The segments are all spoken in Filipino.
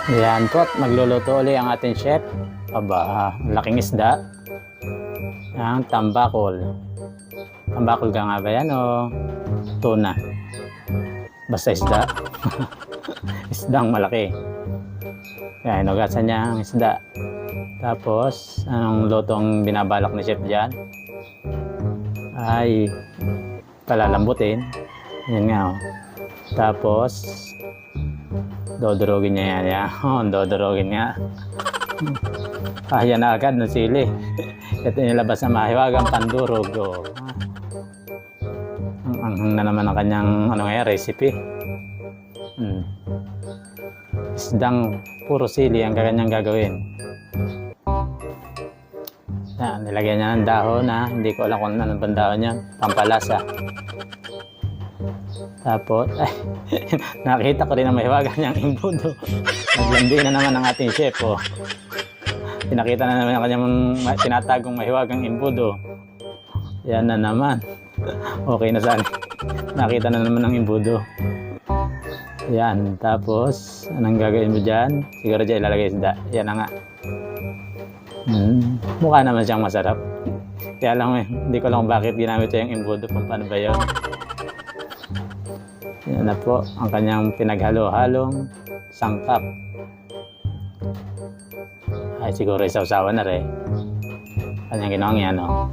Yan po, magluluto ulit ang ating chef. Aba, laking isda. Ang tambakol. Tambakol ka nga ba yan o tuna? Basta isda. Isdang malaki. Kaya hinugasan niya ang isda. Tapos, anong lutong binabalak ni chef dyan? Ay, palalambutin. Yan nga o. Tapos, dodorogin niya yan. Yan. Dodorogin nga. Yan na agad ng sili. Ito nilabas na mahiwagang pandurog. Oh. Ang na naman ang kanyang recipe. Isdang puro sili ang kanyang gagawin. Yan, nilagyan niya ng dahon na hindi ko alam kung ano bang dahon niya. Pampalasa. Tapos, ay, nakita ko rin ang mahiwagan niyang imbudo. Naglandi na naman ang ating chef. Oh. Pinakita na naman ang kanyang tinatagong mahiwagang imbudo. Yan na naman. Okay na saan. Nakita na naman ang imbudo. Yan. Tapos, anong gagawin mo dyan? Siguro dyan ilalagay isda. Yan na nga. Mukha naman siyang masarap. Kaya lang hindi ko lang bakit ginamit yung imbudo. Paano ba yun? Yan na po ang kanyang pinaghalo-halong sangkap. Ay siguro isaw-sawa na rin. Kanyang ginawang yan, oh.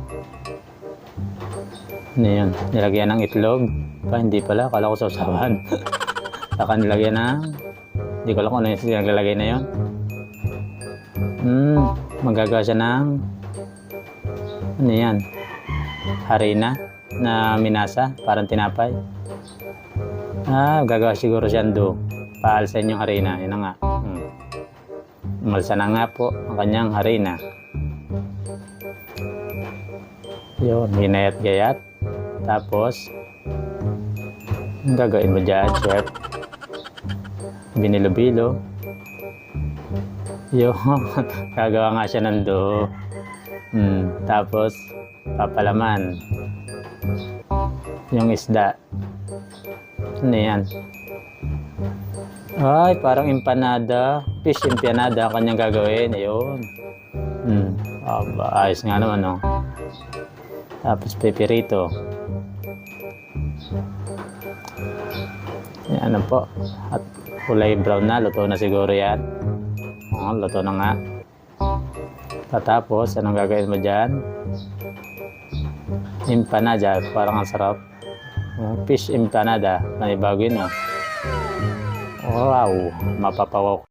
Ano yun? Nilagyan ng itlog. Hindi pala. Kala ko sausawan. Saka nilagyan ng... Hindi ko lang kung ano yung naglalagay na yun. Magagawa siya ng... Ano yan? Harina na minasa. Parang tinapay. Gagawa siguro siya do. Paalsan yung harina. Yun na nga. Umalsa na nga po ang kanyang harina. Yun, ginayat-gayat. Tapos, ang gagawin mo dyan, chef? Binilo-bilo. Yun, gagawa nga siya ng do. Tapos, papalaman. Yung isda. Ano yan? Ay, parang empanada. Fish empanada ang kanyang gagawin. Ayun. Ayos nga naman, no? Tapos pepperito. Yan na po. At kulay brown na. Luto na siguro yan. Luto na nga. Tapos, anong gagawin mo dyan? Empanada. Parang ang sarap. Fish empanada. Manibago yun, no? Wow, mapapawaw.